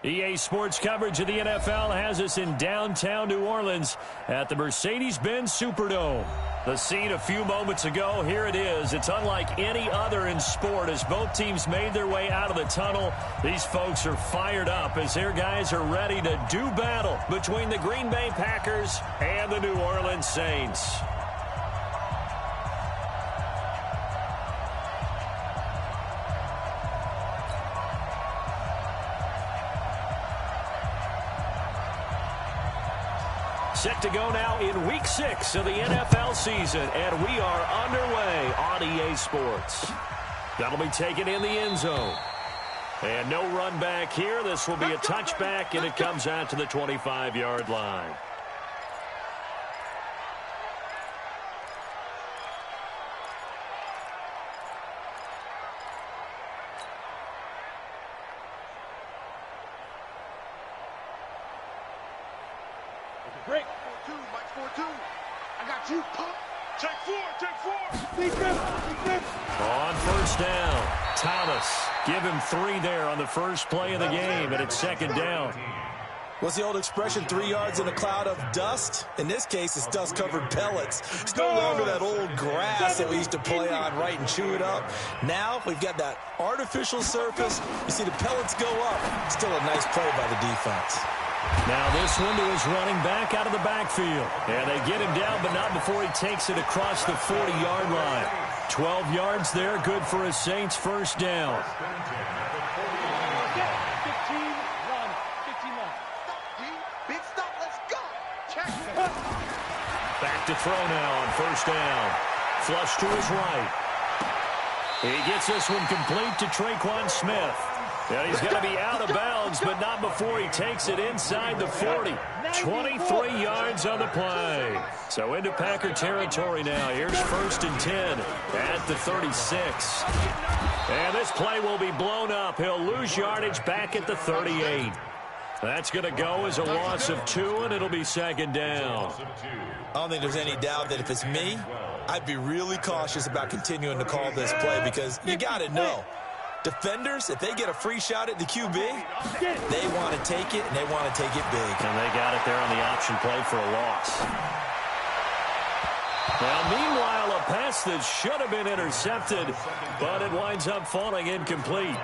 EA Sports coverage of the NFL has us in downtown New Orleans at the Mercedes-Benz Superdome. The scene a few moments ago, here it is. It's unlike any other in sport as both teams made their way out of the tunnel. These folks are fired up as their guys are ready to do battle between the Green Bay Packers and the New Orleans Saints. Set to go now in Week 6 of the NFL season, and we are underway on EA Sports. That'll be taken in the end zone. And no run back here. This will be a touchback, and it comes out to the 25-yard line. Break. 4-2, Mike 4-2. I got you. Take four. Defense. On first down, Thomas. Give him 3 there on the first play of the game, and it's second down. What's the old expression, 3 yards in a cloud of dust? In this case, it's dust-covered pellets. It's no longer that old grass that we used to play on, right, and chew it up. Now we've got that artificial surface. You see the pellets go up. Still a nice play by the defense. Now this one to his running back out of the backfield. And they get him down, but not before he takes it across the 40-yard line. 12 yards there, good for a Saints first down. 15-1. Big stop, let's go. Check. Back to throw now on first down. Flush to his right. He gets this one complete to Traquan Smith. And he's going to be out of bounds, but not before he takes it inside the 40. 23 yards on the play. So into Packer territory now. Here's first and 10 at the 36. And this play will be blown up. He'll lose yardage back at the 38. That's going to go as a loss of 2, and it'll be second down. I don't think there's any doubt that if it's me, I'd be really cautious about continuing to call this play because you got to know. Defenders, if they get a free shot at the QB, they want to take it, and they want to take it big. And they got it there on the option play for a loss. Now, meanwhile, a pass that should have been intercepted, but it winds up falling incomplete.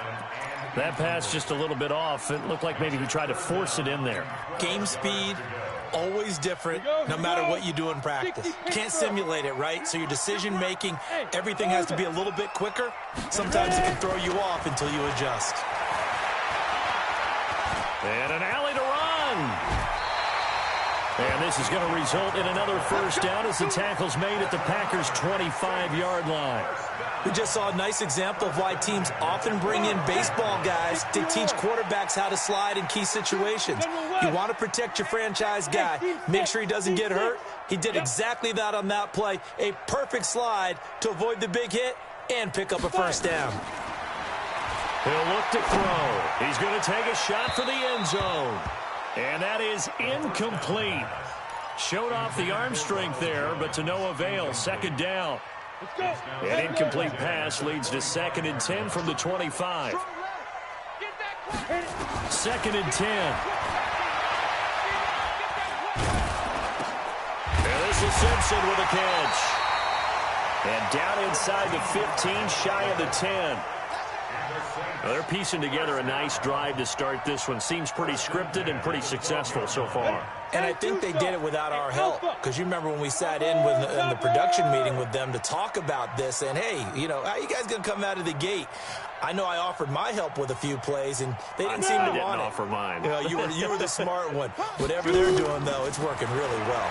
That pass just a little bit off. It looked like maybe he tried to force it in there. Game speed, always different, no matter what you do in practice. You can't simulate it, right? So your decision-making, everything has to be a little bit quicker. Sometimes it can throw you off until you adjust. And an alley to run. And this is going to result in another first down as the tackle's made at the Packers' 25-yard line. We just saw a nice example of why teams often bring in baseball guys to teach quarterbacks how to slide in key situations. You want to protect your franchise guy. Make sure he doesn't get hurt. He did exactly that on that play. A perfect slide to avoid the big hit and pick up a first down. He'll look to throw. He's going to take a shot for the end zone. And that is incomplete. Showed off the arm strength there, but to no avail. Second down. An incomplete pass leads to 2nd and 10 from the 25. 2nd and 10. And this is Simpson with a catch. And down inside the 15, shy of the 10. Well, they're piecing together a nice drive to start this one. Seems pretty scripted and pretty successful so far. And I think they did it without our help. Because you remember when we sat in the production meeting with them to talk about this. And, hey, you know, how you guys going to come out of the gate? I know I offered my help with a few plays, and they didn't seem to want it. I didn't offer mine. You know, you were the smart one. Whatever they're doing, though, it's working really well.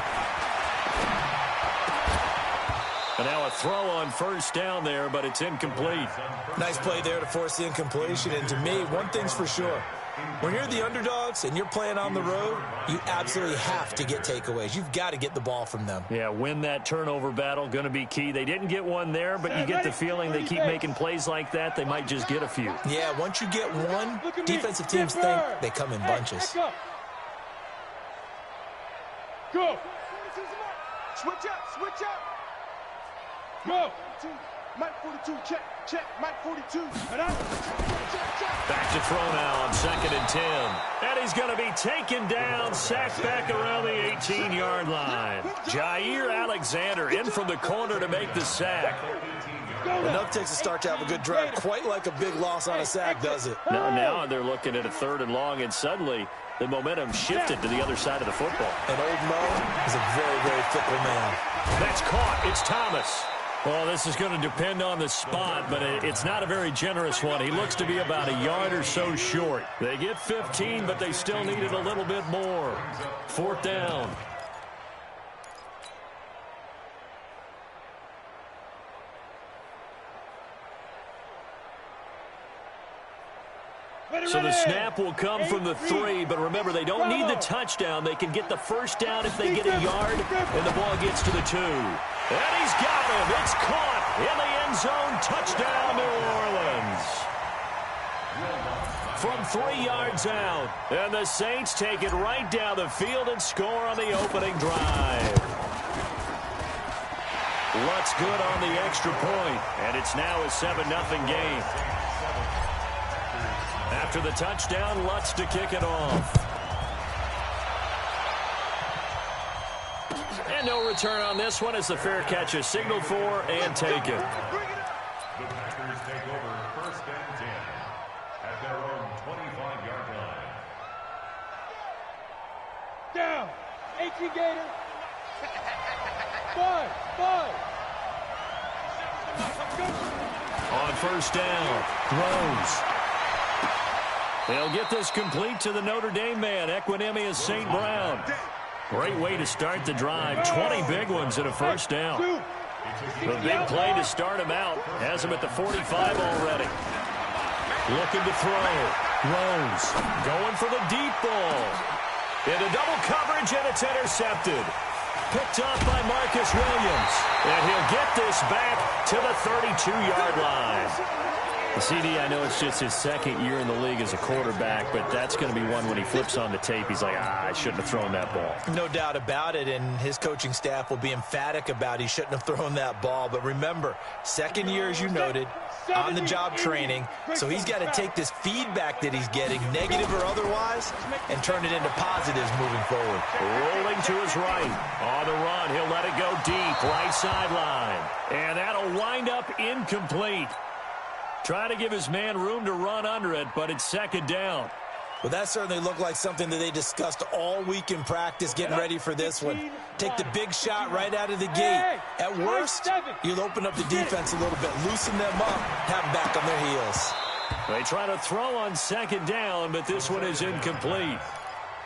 And now a throw on first down there, but it's incomplete. Nice play there to force the incompletion. And to me, one thing's for sure. When you're the underdogs and you're playing on the road, you absolutely have to get takeaways. You've got to get the ball from them. Yeah, win that turnover battle, going to be key. They didn't get one there, but you get the feeling they keep making plays like that, they might just get a few. Yeah, once you get one, defensive teams think they come in bunches. Go. Switch up. Go. Mike 42, check, check, Mike 42. Back to throw now on 2nd and 10. And he's going to be taken down, sacked back around the 18-yard line. Jair Alexander in from the corner to make the sack. Enough takes a start to have a good drive. Quite like a big loss on a sack, does it? Now they're looking at a 3rd and long, and suddenly the momentum shifted to the other side of the football. And old Mo is a very, very fickle man. That's caught. It's Thomas. Well, this is going to depend on the spot, but it's not a very generous one. He looks to be about a yard or so short. They get 15, but they still needed a little bit more. 4th down. So the snap will come from the 3, but remember, they don't need the touchdown. They can get the 1st down if they get a yard, and the ball gets to the 2. And he's got him. It's caught in the end zone. Touchdown, New Orleans. From 3 yards out, and the Saints take it right down the field and score on the opening drive. Lutz good on the extra point, and it's now a 7-0 game. After the touchdown, Lutz to kick it off. And no return on this one as the fair catch is signaled for and taken. The Packers take over 1st and 10 at their own 25-yard line. Down. 18 Gator. 5. On 1st down, throws. They'll get this complete to the Notre Dame man, Equinemius St. Brown. Great way to start the drive. 20 big ones at a 1st down. The big play to start him out. Has him at the 45 already. Looking to throw. Rose going for the deep ball. Into double coverage, and it's intercepted. Picked up by Marcus Williams. And he'll get this back to the 32-yard line. CD, I know it's just his 2nd year in the league as a quarterback, but that's going to be one when he flips on the tape, he's like, I shouldn't have thrown that ball. No doubt about it, and his coaching staff will be emphatic about he shouldn't have thrown that ball. But remember, 2nd year, as you noted, on-the-job training, so he's got to take this feedback that he's getting, negative or otherwise, and turn it into positives moving forward. Rolling to his right. On the run, he'll let it go deep, right sideline. And that'll wind up incomplete. Try to give his man room to run under it, but it's 2nd down. Well, that certainly looked like something that they discussed all week in practice, getting ready for this one. Take the big shot right out of the gate. At worst, you'll open up the defense a little bit, loosen them up, have them back on their heels. They try to throw on 2nd down, but this one is incomplete.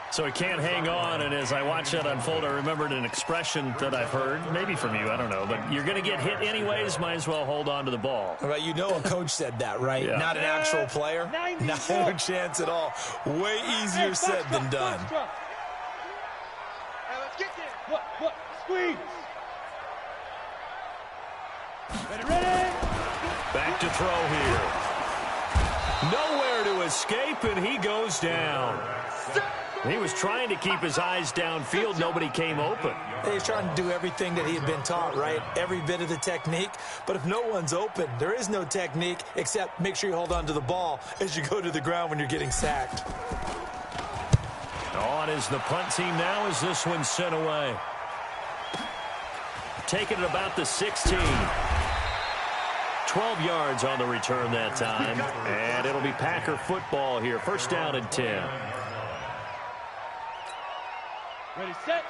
So he can't hang on, and as I watch that unfold, I remembered an expression that I've heard, maybe from you, I don't know, but you're going to get hit anyways, might as well hold on to the ball. All right, you know a coach said that, right? Yeah. Not an actual player? No chance at all. Way easier said than done. Hey, let's get there. What? Squeeze. Ready? Back to throw here. Nowhere to escape, and he goes down. He was trying to keep his eyes downfield. Nobody came open. He's trying to do everything that he had been taught, right? Every bit of the technique. But if no one's open, there is no technique except make sure you hold on to the ball as you go to the ground when you're getting sacked. On is the punt team now as this one's sent away. Taking it about the 16. 12 yards on the return that time. And it'll be Packer football here. 1st down and 10.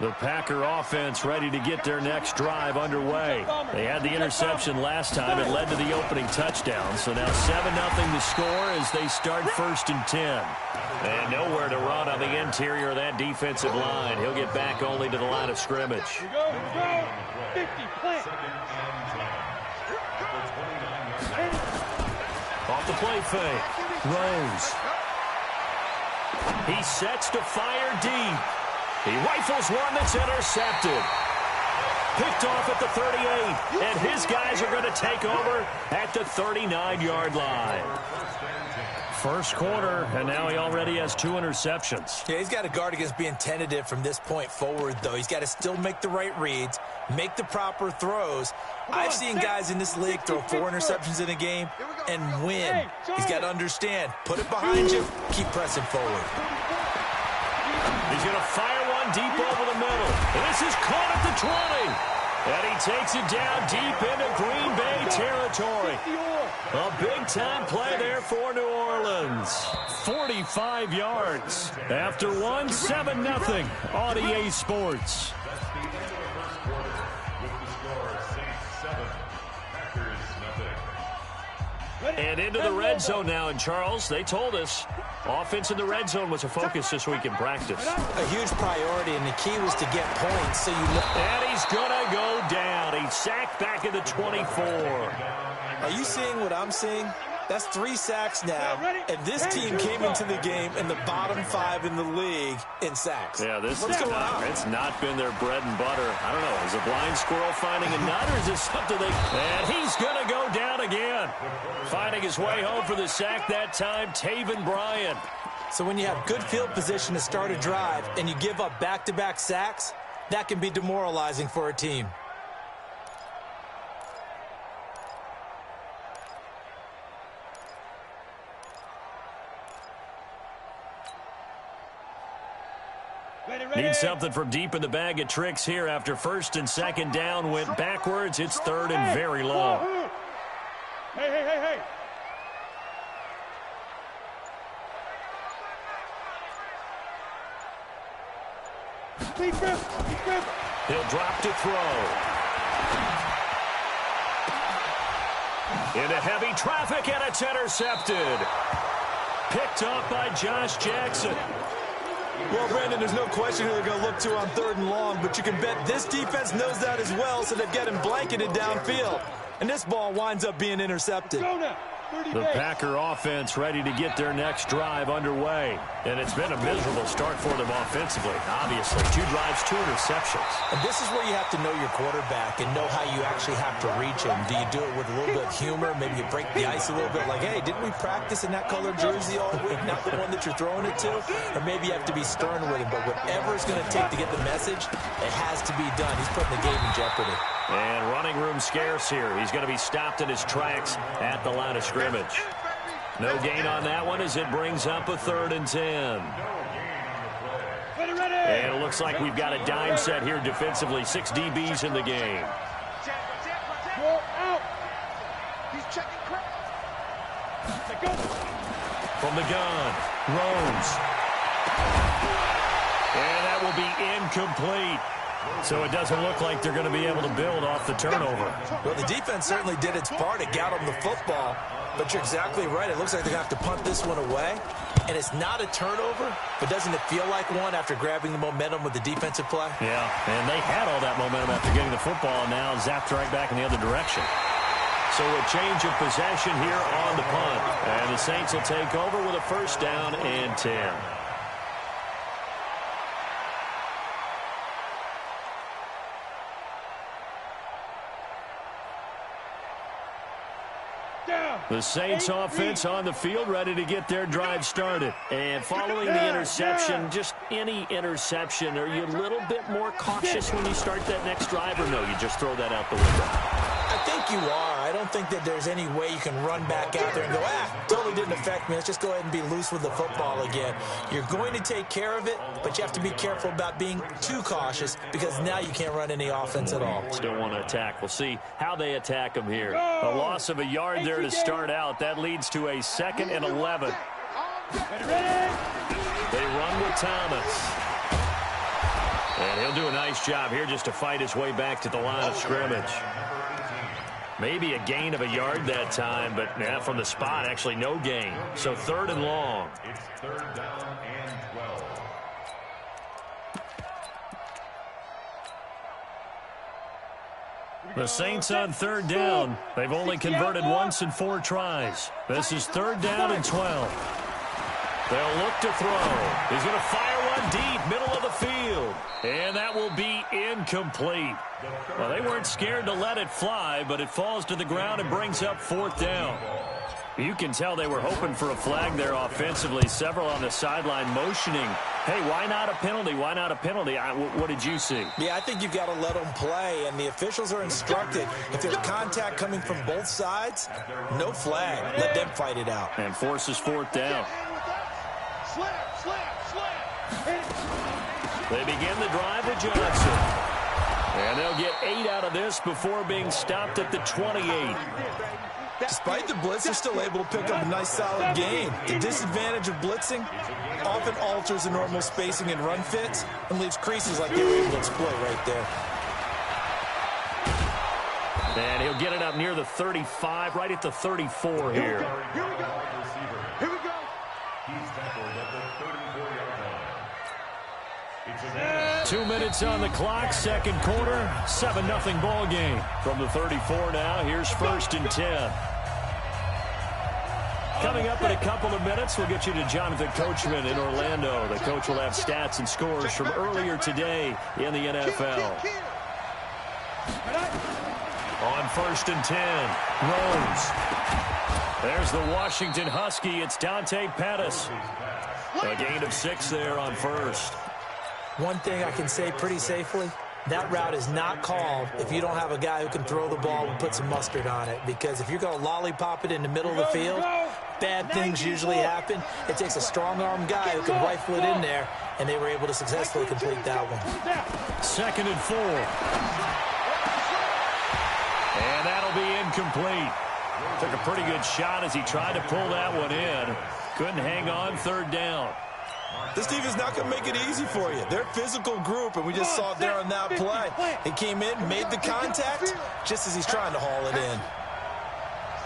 The Packer offense ready to get their next drive underway. They had the interception last time. It led to the opening touchdown. So now 7-0 to score as they start 1st and 10. And nowhere to run on the interior of that defensive line. He'll get back only to the line of scrimmage. 50, plant. Off the play fake. Rose. He sets to fire deep. He rifles one that's intercepted. picked off at the 38, and his guys are going to take over at the 39-yard line. First quarter, and now he already has 2 interceptions. Yeah, he's got to guard against being tentative from this point forward, though. He's got to still make the right reads, make the proper throws. I've seen guys in this league throw 4 interceptions in a game and win. He's got to understand, put it behind you, keep pressing forward. He's going to fire one deep over the middle. And this is caught at the 20. And he takes it down deep into Green Bay territory. A big-time play there for New Orleans. 45 yards. After one, 7-0 on EA Sports. That's the end of the first quarter with the score Saints 7, Packers nothing. And into the red zone now. And, Charles, they told us offense in the red zone was a focus this week in practice. A huge priority, and the key was to get points. So And he's going to go down. He's sacked back at the 24. Are you seeing what I'm seeing? That's 3 sacks now, and this team came into the game in the bottom 5 in the league in sacks. Yeah, What's going on? It's not been their bread and butter. I don't know. Is a blind squirrel finding a nut, or is this something they... And he's going to go down again. Finding his way home for the sack that time, Taven Bryan. So when you have good field position to start a drive and you give up back-to-back sacks, that can be demoralizing for a team. Need something from deep in the bag of tricks here after first and second down went backwards. It's third and very long. Hey. Deep grip. He'll drop to throw. Into heavy traffic, and it's intercepted. Picked up by Josh Jackson. Well, Brandon, there's no question who they're going to look to on 3rd and long, but you can bet this defense knows that as well, so they've got him blanketed downfield. And this ball winds up being intercepted. The Packer offense ready to get their next drive underway. And it's been a miserable start for them offensively. Obviously, 2 drives, 2 interceptions. And this is where you have to know your quarterback and know how you actually have to reach him. Do you do it with a little bit of humor? Maybe you break the ice a little bit like, hey, didn't we practice in that color jersey all week, not the one that you're throwing it to? Or maybe you have to be stern with him. But whatever it's going to take to get the message, it has to be done. He's putting the game in jeopardy. And running room scarce here. He's going to be stopped in his tracks at the line of scrimmage. No gain on that one as it brings up a 3rd and 10. And it looks like we've got a dime set here defensively. 6 DBs in the game. You're out. From the gun, Rhodes. And that will be incomplete. So it doesn't look like they're going to be able to build off the turnover. Well, the defense certainly did its part. It got them the football. But you're exactly right. It looks like they're going to have to punt this one away. And it's not a turnover, but doesn't it feel like one after grabbing the momentum with the defensive play? Yeah, and they had all that momentum after getting the football, and now zapped right back in the other direction. So a change of possession here on the punt. And the Saints will take over with a 1st down and 10. The Saints offense on the field ready to get their drive started. And following the interception, just any interception, are you a little bit more cautious when you start that next drive, or no, you just throw that out the window? I think you are. I don't think that there's any way you can run back out there and go, totally didn't affect me. Let's just go ahead and be loose with the football again. You're going to take care of it, but you have to be careful about being too cautious because now you can't run any offense at all. Still want to attack. We'll see how they attack them here. A loss of a yard there to start out. That leads to a 2nd and 11. They run with Thomas. And he'll do a nice job here just to fight his way back to the line of scrimmage. Maybe a gain of a yard that time, but from the spot, actually no gain. So 3rd and long. It's 3rd down and 12. The Saints on 3rd down. They've only converted once in 4 tries. This is 3rd down and 12. They'll look to throw. He's going to fire one deep, middle of the field. And that will be incomplete. Well, they weren't scared to let it fly, but it falls to the ground and brings up 4th down. You can tell they were hoping for a flag there offensively. Several on the sideline motioning, hey, why not a penalty? Why not a penalty? What did you see? Yeah, I think you've got to let them play, and the officials are instructed. If there's contact coming from both sides, no flag. Let them fight it out. And forces 4th down. They begin the drive with Johnson. And they'll get 8 out of this before being stopped at the 28. Despite the blitz, they're still able to pick up a nice, solid gain. The disadvantage of blitzing often alters the normal spacing and run fits and leaves creases like they were able to exploit right there. And he'll get it up near the 35, right at the 34 here. Here we go. Here we go. He's tackled at the 34-yard line. It's a 2 minutes on the clock, second quarter, 7-0 ball game. From the 34 now, here's 1st and 10. Coming up in a couple of minutes, we'll get you to Jonathan Coachman in Orlando. The coach will have stats and scores from earlier today in the NFL. On 1st and 10, Rose. There's the Washington Husky. It's Dante Pettis. A gain of 6 there on 1st. One thing I can say pretty safely, that route is not called if you don't have a guy who can throw the ball and put some mustard on it. Because if you're going to lollipop it in the middle of the field, bad things usually happen. It takes a strong-arm guy who can rifle it in there, and they were able to successfully complete that one. 2nd and 4. And that'll be incomplete. Took a pretty good shot as he tried to pull that one in. Couldn't hang on, 3rd down. This defense is not going to make it easy for you. They're a physical group, and we just saw it there on that play. He came in, made the contact, just as he's trying to haul it in.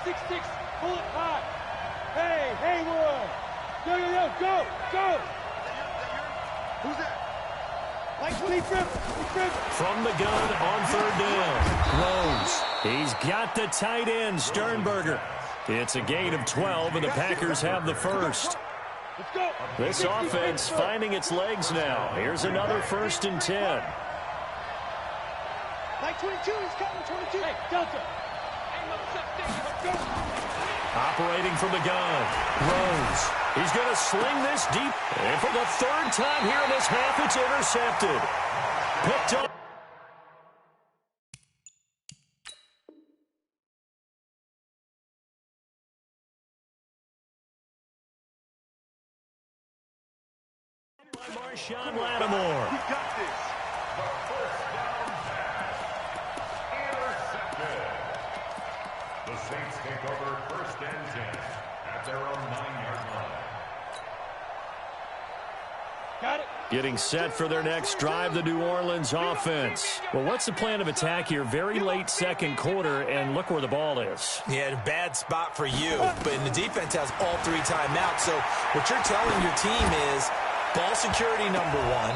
6-6, pull it high. Hey, Haywood. Go. Who's that? Like From the gun on 3rd down. Rose. He's got the tight end, Sternberger. It's a gain of 12, and the Packers have the first. This offense finding its legs now. Here's another 1st and 10. Like 22, he's coming, 22. Hey, Delta. Operating from the gun. Rose. He's going to sling this deep. And for the 3rd time here in this half, it's intercepted. Picked up. Marshawn Lattimore. We got this. The first down pass. Intercepted. The Saints take over 1st and 10 at their own 9-yard line. Got it. Getting set for their next drive, the New Orleans offense. Well, what's the plan of attack here? Very late second quarter, and look where the ball is. Yeah, bad spot for you, but the defense has all 3 timeouts. So what you're telling your team is ball security number 1.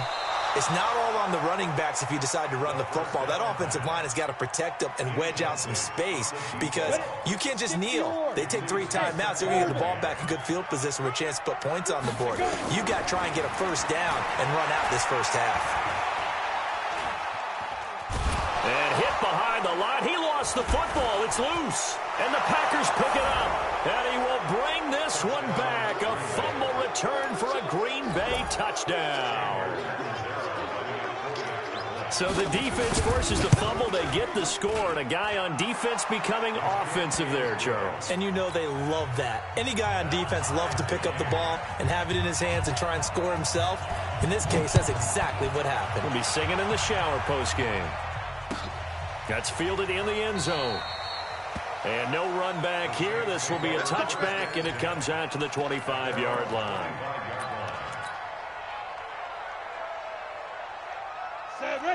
It's not all on the running backs if you decide to run the football. That offensive line has got to protect up and wedge out some space because you can't just kneel. They take 3 timeouts. They're going to get the ball back in good field position with a chance to put points on the board. You got to try and get a 1st down and run out this first half. And hit behind the line. He lost the football. It's loose. And the Packers pick it up. And he will bring this one back. A fumble return for a Green Bay touchdown. So the defense forces the fumble. They get the score. And a guy on defense becoming offensive there, Charles. And you know they love that. Any guy on defense loves to pick up the ball and have it in his hands and try and score himself. In this case, that's exactly what happened. We'll be singing in the shower postgame. That's fielded in the end zone. And no run back here. This will be a touchback, and it comes out to the 25-yard line.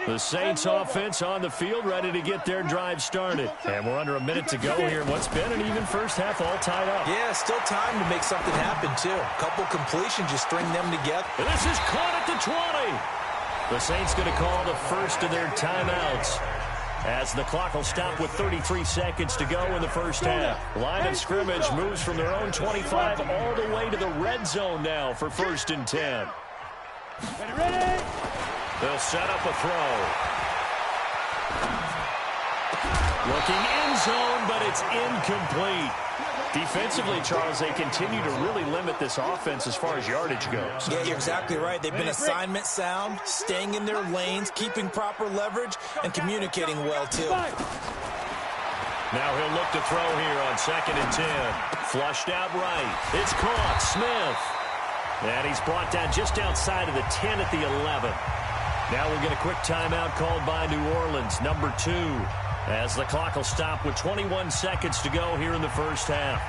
The Saints offense on the field, ready to get their drive started. And we're under a minute to go here. What's been an even first half, all tied up. Yeah, still time to make something happen, too. A couple completions, just string them together. And this is caught at the 20. The Saints going to call the first of their timeouts, as the clock will stop with 33 seconds to go in the first half. Line of scrimmage moves from their own 25 all the way to the red zone now for 1st and 10. Ready? They'll set up a throw. Looking end zone, but it's incomplete. Defensively, Charles, they continue to really limit this offense as far as yardage goes. Yeah, you're exactly right. They've been assignment sound, staying in their lanes, keeping proper leverage, and communicating well, too. Now he'll look to throw here on 2nd and 10. Flushed out right. It's caught. Smith. And he's brought down just outside of the 10 at the 11. Now we'll get a quick timeout called by New Orleans, number 2. As the clock will stop with 21 seconds to go here in the first half.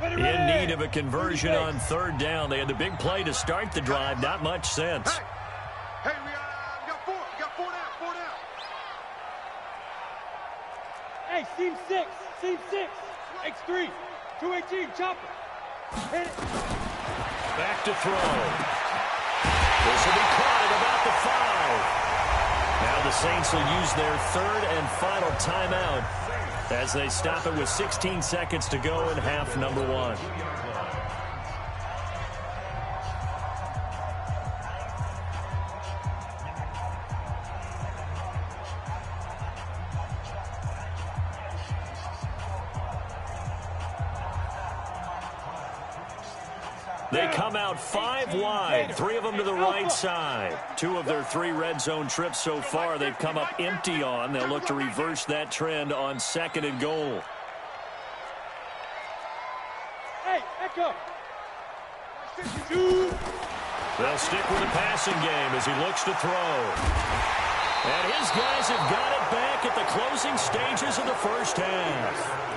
In need of a conversion on 3rd down. They had the big play to start the drive. Not much sense. Hey, we got 4. We got 4 down. 4 down. Hey, seam 6. Seam 6. X3. 218. Chopper. Hit it. Back to throw. This will be caught at about the 5. Now the Saints will use their 3rd and final timeout as they stop it with 16 seconds to go in half number 1. They come out 5 wide, 3 of them to the right side. 2 of their 3 red zone trips so far they've come up empty on. They'll look to reverse that trend on 2nd and goal. Hey, echo. They'll stick with the passing game as he looks to throw. And his guys have got it back at the closing stages of the first half.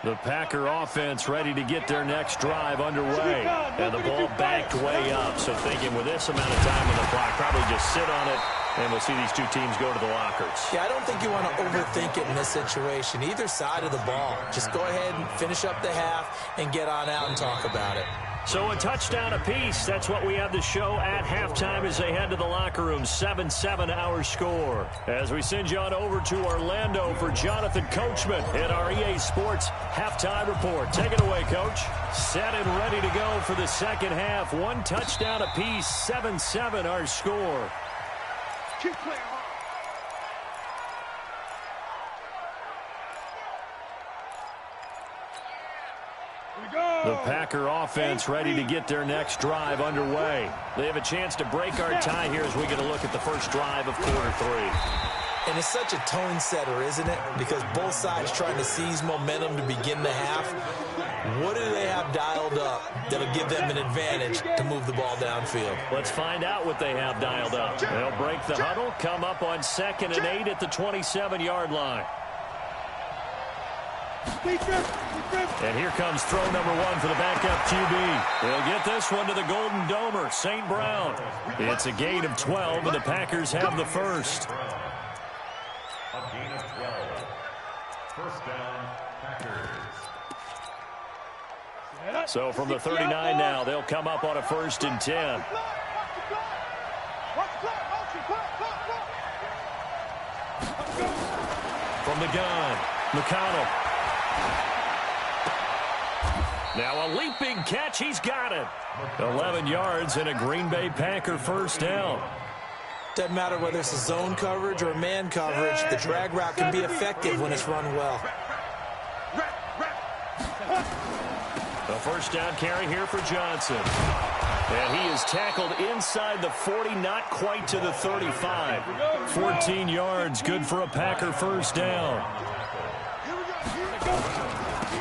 The Packer offense ready to get their next drive underway. And the ball backed way up. So thinking with this amount of time on the clock, probably just sit on it, and we'll see these 2 teams go to the lockers. Yeah, I don't think you want to overthink it in this situation. Either side of the ball. Just go ahead and finish up the half and get on out and talk about it. So a touchdown apiece. That's what we have to show at halftime as they head to the locker room. 7-7 our score. As we send you on over to Orlando for Jonathan Coachman in our EA Sports halftime report. Take it away, Coach. Set and ready to go for the second half. 1 touchdown apiece. 7-7 our score. Keep playing hard. The Packer offense ready to get their next drive underway. They have a chance to break our tie here as we get a look at the first drive of quarter 3. And it's such a tone setter, isn't it? Because both sides trying to seize momentum to begin the half. What do they have dialed up that'll give them an advantage to move the ball downfield? Let's find out what they have dialed up. They'll break the huddle, come up on 2nd and 8 at the 27-yard line. And here comes throw number 1 for the backup QB. They'll get this one to the Golden Domer, St. Brown. It's a gain of 12, and the Packers have the first. A gain of 12. First down, Packers. So from the 39 now, they'll come up on a 1st and 10. From the gun, McConnell. Now a leaping catch. He's got it. 11 yards and a Green Bay Packer first down. Doesn't matter whether it's a zone coverage or man coverage, the drag route can be effective when it's run well. The first down carry here for Johnson. And he is tackled inside the 40, not quite to the 35. 14 yards, good for a Packer first down.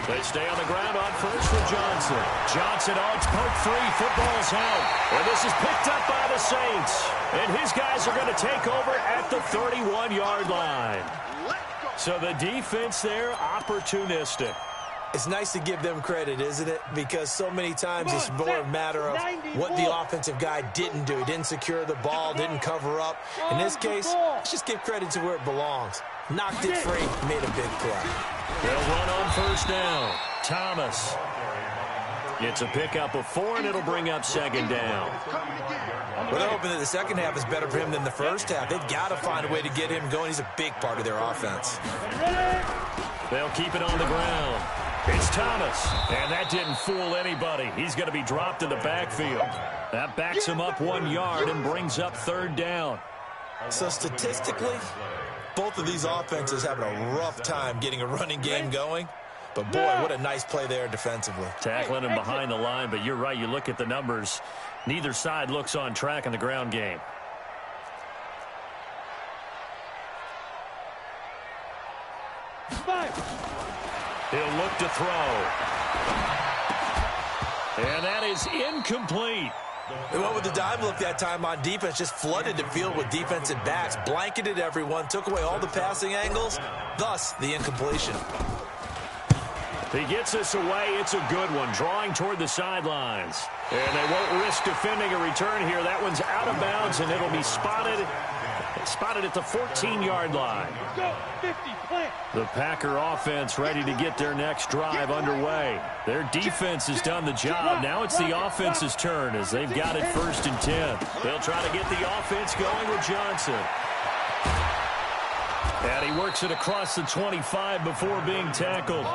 They stay on the ground on first for Johnson. Johnson on poke 3, football's out. And this is picked up by the Saints. And his guys are going to take over at the 31-yard line. So the defense there, opportunistic. It's nice to give them credit, isn't it? Because so many times it's more a matter of what the offensive guy didn't do. He didn't secure the ball, didn't cover up. In this case, let's just give credit to where it belongs. Knocked it free, made a big play. They'll run on first down. Thomas. It's a pickup of 4, and it'll bring up second down. Well, they're hoping that the second half is better for him than the first half. They've got to find a way to get him going. He's a big part of their offense. They'll keep it on the ground. It's Thomas, and that didn't fool anybody. He's going to be dropped in the backfield. That backs him up 1 yard and brings up third down. So statistically, both of these offenses having a rough time getting a running game going. But, boy, what a nice play there defensively. Tackling him behind the line, but you're right. You look at the numbers. Neither side looks on track in the ground game. He'll look to throw. And that is incomplete. They went with the dime look that time on defense, just flooded the field with defensive backs, blanketed everyone, took away all the passing angles, thus the incompletion. He gets us away. It's a good one, drawing toward the sidelines. And they won't risk defending a return here. That one's out of bounds, and it'll be spotted at the 14-yard line. Go, 50, plant. The Packer offense ready to get their next drive underway. Their defense has done the job. Now it's the offense's turn as they've got it 1st and 10. They'll try to get the offense going with Johnson. And he works it across the 25 before being tackled.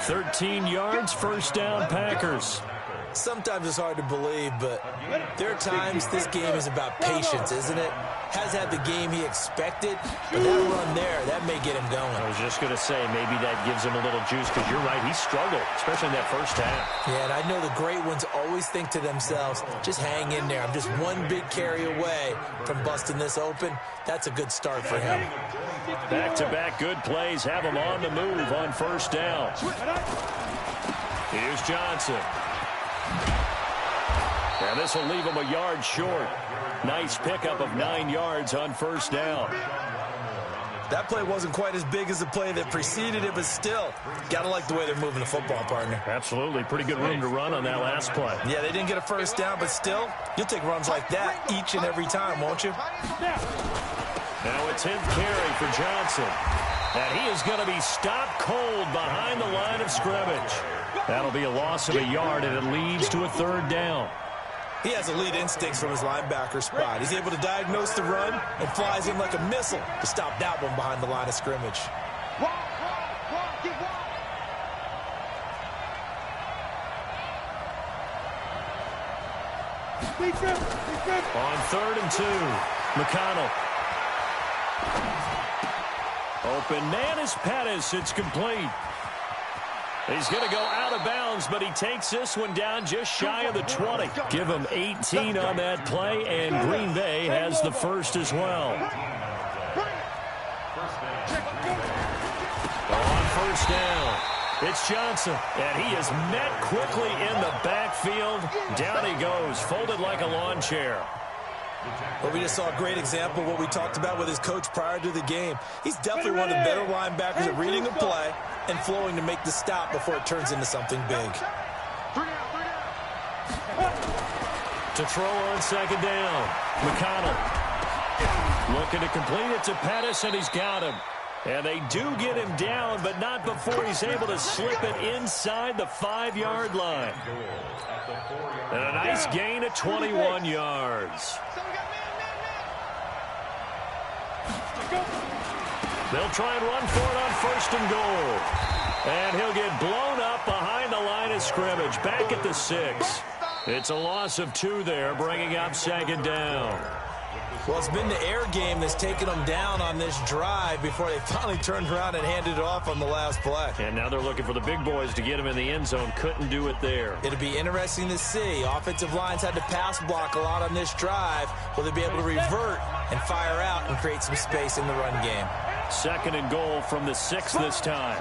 13 yards, first down, Packers. Sometimes it's hard to believe, but there are times this game is about patience, isn't it? Has had the game he expected, but that run there, that may get him going. I was just going to say, maybe that gives him a little juice, because you're right, he struggled, especially in that first half. Yeah, and I know the great ones always think to themselves, just hang in there. I'm just one big carry away from busting this open. That's a good start for him. Back-to-back good plays have him on the move on first down. Here's Johnson. And this will leave him a yard short. Nice pickup of 9 yards on first down. That play wasn't quite as big as the play that preceded it, but still, got to like the way they're moving the football, partner. Absolutely. Pretty good room to run on that last play. Yeah, they didn't get a first down, but still, you'll take runs like that each and every time, won't you? Now a 10th carry for Johnson. And he is going to be stopped cold behind the line of scrimmage. That'll be a loss of a yard, and it leads to a third down. He has elite instincts from his linebacker spot. He's able to diagnose the run and flies in like a missile to stop that one behind the line of scrimmage. On 3rd and 2, McConnell. Open man is Pettis. It's complete. He's going to go out of bounds, but he takes this one down just shy of the 20. Give him 18 on that play, and Green Bay has the first as well. On first down, it's Johnson, and he is met quickly in the backfield. Down he goes, folded like a lawn chair. Well, we just saw a great example of what we talked about with his coach prior to the game. He's definitely one of the better linebackers at reading a play and flowing to make the stop before it turns into something big. To throw on second down, McConnell looking to complete it to Pettis, and he's got him. And they do get him down, but not before he's able to slip it inside the 5-yard line. And a nice gain of 21 yards. They'll try and run for it on 1st and goal. And he'll get blown up behind the line of scrimmage, back at the 6. It's a loss of 2 there, bringing up second down. Well, it's been the air game that's taken them down on this drive before they finally turned around and handed it off on the last play. And now they're looking for the big boys to get him in the end zone. Couldn't do it there. It'll be interesting to see. Offensive lines had to pass block a lot on this drive. Will they be able to revert and fire out and create some space in the run game? 2nd and goal from the 6 this time.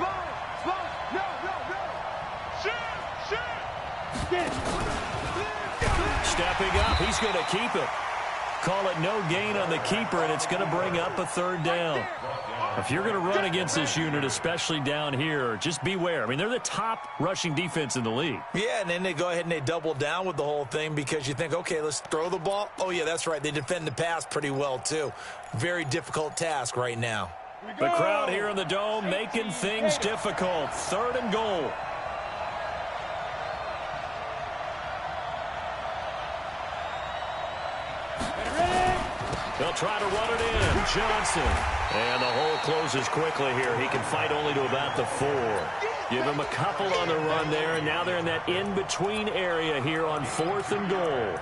Stepping up, he's going to keep it. Call it no gain on the keeper, and it's going to bring up a 3rd down. If you're going to run against this unit, especially down here, just beware. I mean, they're the top rushing defense in the league. Yeah, and then they go ahead and they double down with the whole thing because you think, okay, let's throw the ball. Oh, yeah, that's right. They defend the pass pretty well, too. Very difficult task right now. The crowd here in the Dome making things difficult. 3rd and goal. They'll try to run it in. Johnson. And the hole closes quickly here. He can fight only to about the 4. Give him a couple on the run there, and now they're in that in-between area here on 4th and goal.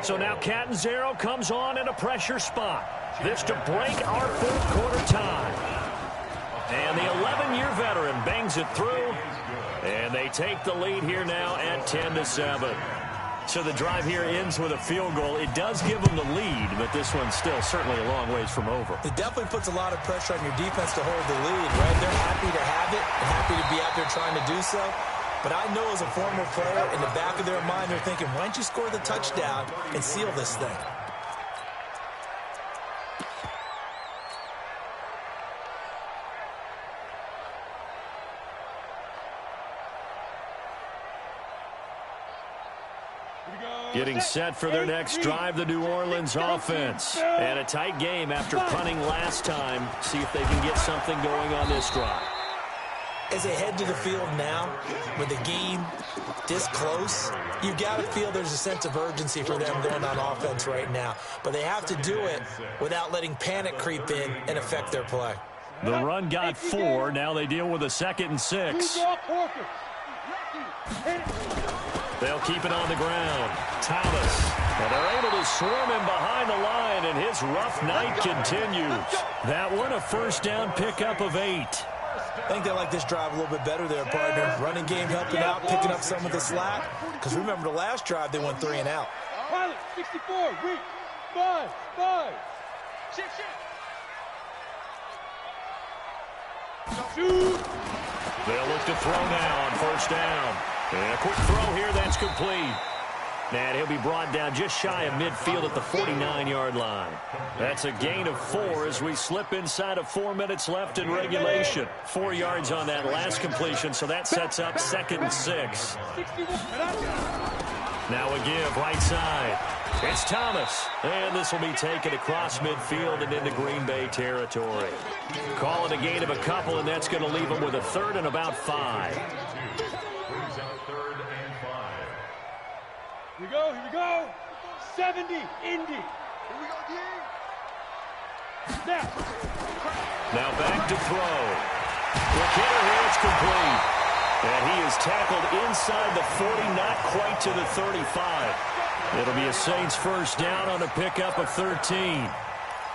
So now Catanzaro comes on in a pressure spot. This to break our 4th quarter tie. And the 11-year veteran bangs it through, and they take the lead here now at 10-7. So the drive here ends with a field goal. It does give them the lead, but this one's still certainly a long ways from over. It definitely puts a lot of pressure on your defense to hold the lead, right? They're happy to have it and happy to be out there trying to do so. But I know as a former player, in the back of their mind, they're thinking, why don't you score the touchdown and seal this thing? Getting set for their next drive, the New Orleans offense. And a tight game after punting last time. See if they can get something going on this drive. As they head to the field now, with the game this close, you've got to feel there's a sense of urgency for them going on offense right now. But they have to do it without letting panic creep in and affect their play. The run got 4. Now they deal with a 2nd and 6. They'll keep it on the ground. Thomas. And they're able to swarm him behind the line, and his rough night continues. That one a first down pickup of 8. I think they like this drive a little bit better there, partner. Running game helping out, picking up some of the slack. Because remember, the last drive, they went 3 and out. Pilot, 64, weak, 5, 5. Shit. Shoot. They'll look to throw now on first down. And a quick throw here, that's complete. And he'll be brought down just shy of midfield at the 49-yard line. That's a gain of 4 as we slip inside of 4 minutes left in regulation. 4 yards on that last completion, so that sets up 2nd and 6. Now a give right side. It's Thomas. And this will be taken across midfield and into Green Bay territory. Call it a gain of a couple, and that's going to leave them with a 3rd and about 5. Here we go. 70, Indy. Here we go, D. Snap. Now back to throw. The kicker here, it's complete. And he is tackled inside the 40, not quite to the 35. It'll be a Saints first down on a pickup of 13.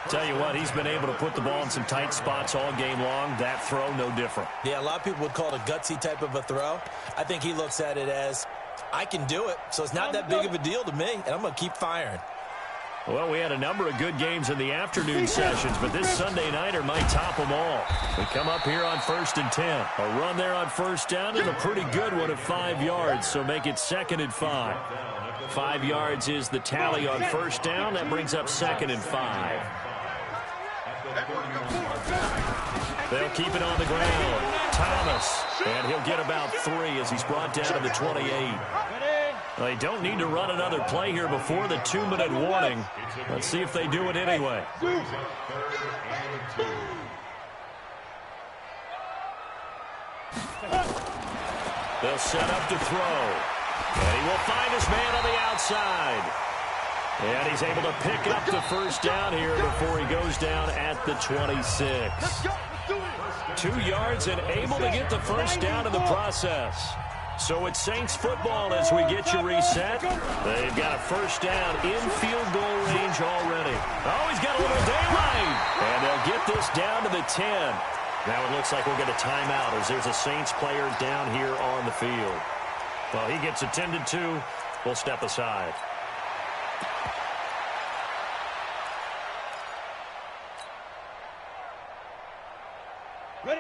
Tell you what, he's been able to put the ball in some tight spots all game long. That throw, no different. Yeah, a lot of people would call it a gutsy type of a throw. I think he looks at it as, I can do it, so it's not that big of a deal to me, and I'm going to keep firing. Well, we had a number of good games in the afternoon sessions, but this Sunday nighter might top them all. We come up here on 1st and 10. A run there on first down and a pretty good one at 5 yards, so make it 2nd and 5. 5 yards is the tally on first down. That brings up 2nd and 5. They'll keep it on the ground. Thomas, and he'll get about 3 as he's brought down to the 28. They don't need to run another play here before the 2-minute warning. Let's see if they do it anyway. They'll set up to throw. And he will find his man on the outside. And he's able to pick up the first down here before he goes down at the 26. 2 yards and able to get the first down in the process. So it's Saints football as we get you reset. They've got a first down in field goal range already. Oh, he's got a little daylight. And they'll get this down to the 10. Now it looks like we'll get a timeout as there's a Saints player down here on the field. Well, he gets attended to. We'll step aside.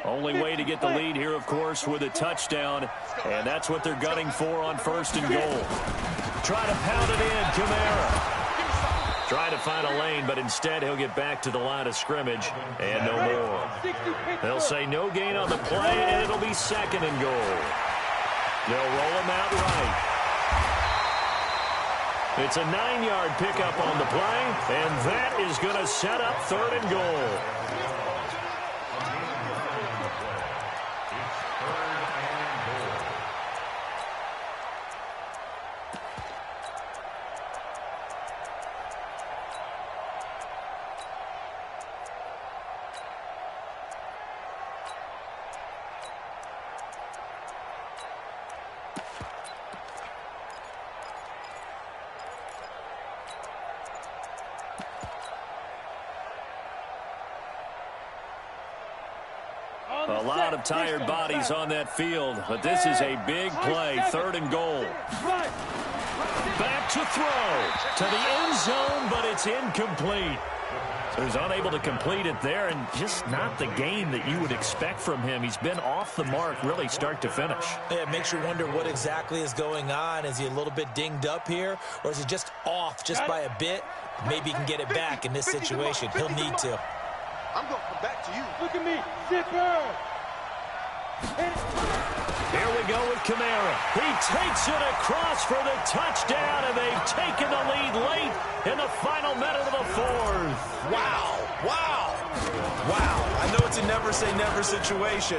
Only way to get the lead here, of course, with a touchdown. And that's what they're gunning for on 1st and goal. Try to pound it in, Kamara. Try to find a lane, but instead he'll get back to the line of scrimmage and no more. They'll say no gain on the play, and it'll be 2nd and goal. They'll roll him out right. It's a 9-yard pickup on the play, and that is going to set up 3rd and goal. A lot of tired bodies on that field, but this is a big play, 3rd and goal. Back to throw to the end zone, but it's incomplete. So he's unable to complete it there, and just not the game that you would expect from him. He's been off the mark, really, start to finish. Yeah, it makes you wonder what exactly is going on. Is he a little bit dinged up here, or is he just off just by a bit? Maybe he can get it back in this situation. He'll need to. I'm going to come back to you. Look at me. Zipper. Here we go with Kamara. He takes it across for the touchdown, and they've taken the lead late in the final minute of the 4th. Wow. Wow. Wow. I know it's a never-say-never situation,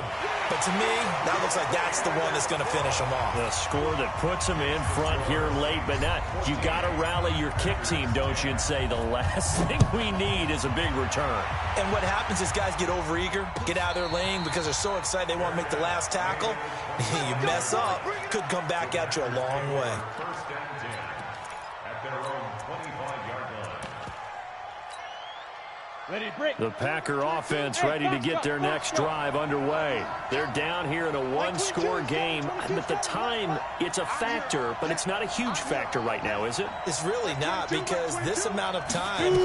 but to me, that looks like that's the one that's going to finish them off. The score that puts them in front here late, but not. You got to rally your kick team, don't you, and say the last thing we need is a big return. And what happens is guys get overeager, get out of their lane because they're so excited they want to make the last tackle. You mess up, could come back at you a long way. 1st and 10 at their own 25-yard line. The Packer offense ready to get their next drive underway. They're down here in a 1-score game. And at the time, it's a factor, but it's not a huge factor right now, is it? It's really not, because this amount of time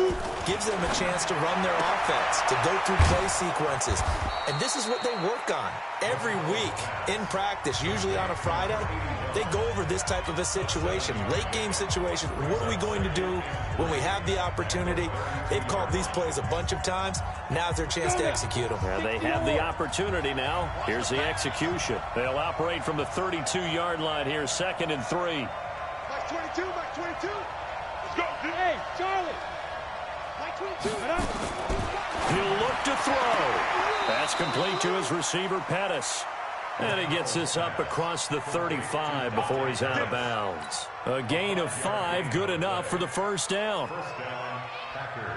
gives them a chance to run their offense, to go through play sequences. And this is what they work on every week in practice, usually on a Friday. They go over this type of a situation, late game situation. What are we going to do when we have the opportunity? They've called these plays a bunch of times. Now's their chance to execute them. Yeah, they have the opportunity now. Here's the execution. They'll operate from the 32-yard line here, 2nd and 3. Mike 22, Mike 22. Let's go. Hey, Charlie. Mike 22. He'll look to throw. That's complete to his receiver, Pettis. And he gets this up across the 35 before he's out of bounds. A gain of 5, good enough for the 1st down. 1st down, Packers.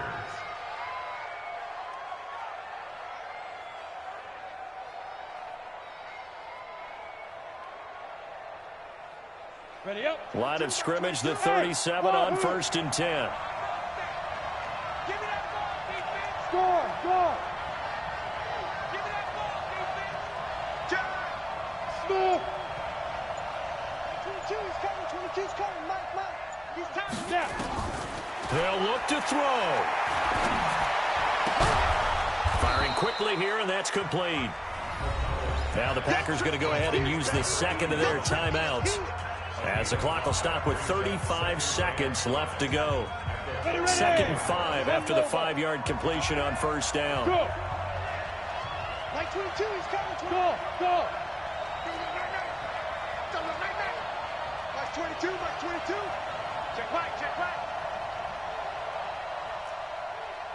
Ready up. Line of scrimmage, the 37 on 1st and 10. Give me that ball, defense. Score. Give me that ball, defense. Score. 22's coming. 22's coming. Mike. He's time. Yeah. They'll look to throw. Firing quickly here, and that's complete. Now the Packers going to go ahead and use the 2nd of their timeouts, as the clock will stop with 35 seconds left to go. 2nd and 5 after the 5-yard completion on 1st down. Go. Mike 22, he's coming. Go. Mike 22, Mike 22. Check right.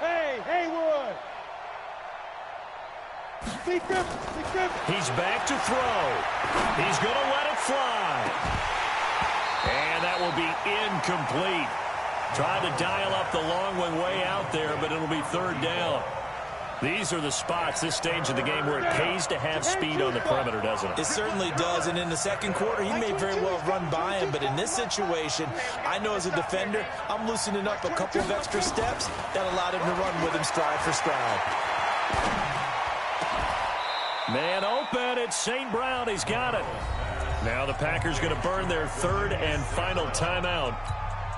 Hey, Haywood. Big grip. He's back to throw. He's going to let it fly. And that will be incomplete. Tried to dial up the long one way out there, but it'll be 3rd down. These are the spots, this stage of the game, where it pays to have speed on the perimeter, doesn't it? It certainly does, and in the 2nd quarter, he may very well run by him, but in this situation, I know as a defender, I'm loosening up a couple of extra steps that allowed him to run with him stride for stride. Man open, it's St. Brown, he's got it. Now the Packers going to burn their 3rd and final timeout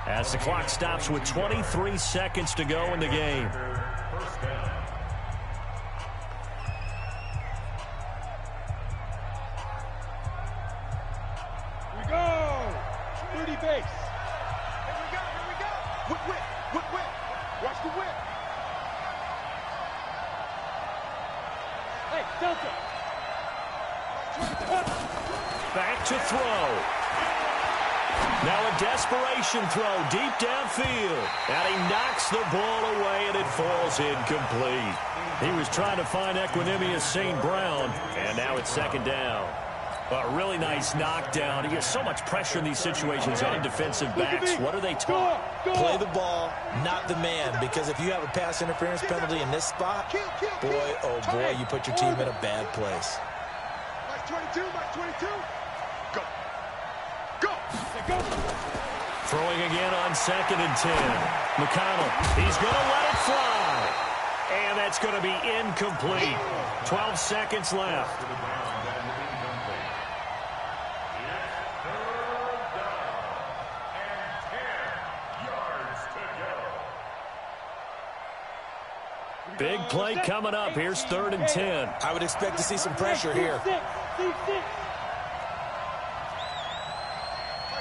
as the clock stops with 23 seconds to go in the game. 1st down. Here we go. 30 base. Here we go. Whip. Watch the whip. Hey, Delta. Back to throw. Now a desperation throw deep downfield. And he knocks the ball away, and it falls incomplete. He was trying to find Equanimous St. Brown, and now it's 2nd down. A really nice knockdown. There's so much pressure in these situations on defensive backs. What are they taught? Play the ball, not the man, because if you have a pass interference penalty in this spot, boy, oh boy, you put your team in a bad place. Mike 22. Go. Throwing again on 2nd and 10. McConnell, he's going to let it fly. And that's going to be incomplete. 12 seconds left. Big play coming up. Here's 3rd and 10. I would expect to see some pressure here. Mark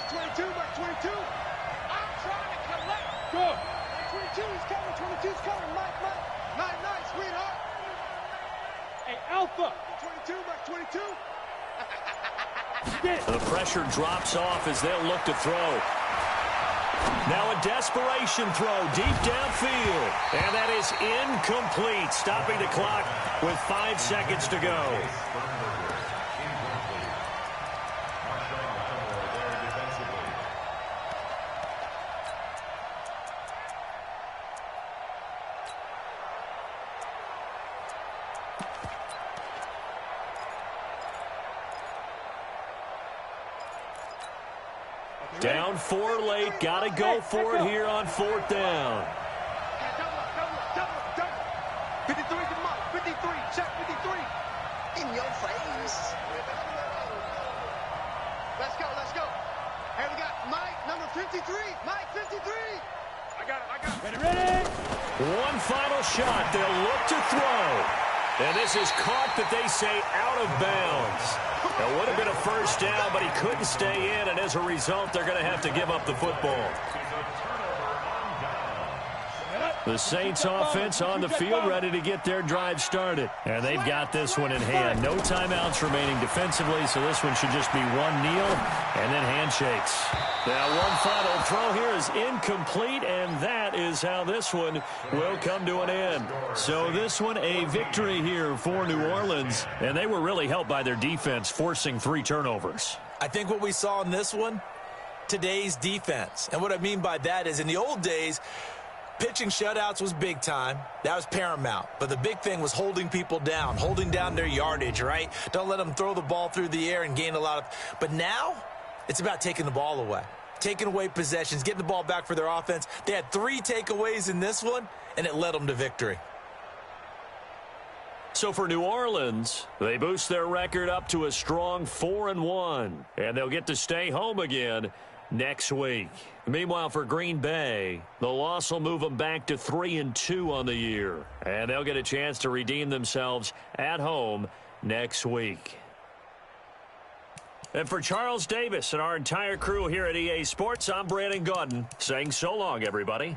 22, Mark 22. I'm trying to collect. Go. Mark 22's coming, 22's coming. Mike. Nice, sweetheart. Hey, Alpha. 22, Mark 22. The pressure drops off as they'll look to throw. Now a desperation throw deep downfield. And that is incomplete, stopping the clock with 5 seconds to go. Down 4 late. Got to go for it here on 4th down. Double. 53 to Mike. 53. Check 53. In your face. Let's go. Here we got Mike, number 53. Mike, 53. I got it. Ready. One final shot. They'll look to throw. And this is caught, but they say out of bounds. It would have been a first down, but he couldn't stay in, and as a result, they're going to have to give up the football. The Saints offense on the field, ready to get their drive started. And they've got this one in hand. No timeouts remaining defensively, so this one should just be one kneel and then handshakes. Now one final throw here is incomplete, and that is how this one will come to an end. So this one a victory here for New Orleans, and they were really helped by their defense, forcing 3 turnovers. I think what we saw in this one, today's defense. And what I mean by that is in the old days, pitching shutouts was big time. That was paramount. But the big thing was holding people down, holding down their yardage, right? Don't let them throw the ball through the air and gain a lot of... But now, it's about taking the ball away. Taking away possessions, getting the ball back for their offense. They had 3 takeaways in this one, and it led them to victory. So for New Orleans, they boost their record up to a strong 4-1. And they'll get to stay home again next week. Meanwhile, for Green Bay, the loss will move them back to 3-2 on the year. And they'll get a chance to redeem themselves at home next week. And for Charles Davis and our entire crew here at EA Sports, I'm Brandon Gaudin saying so long, everybody.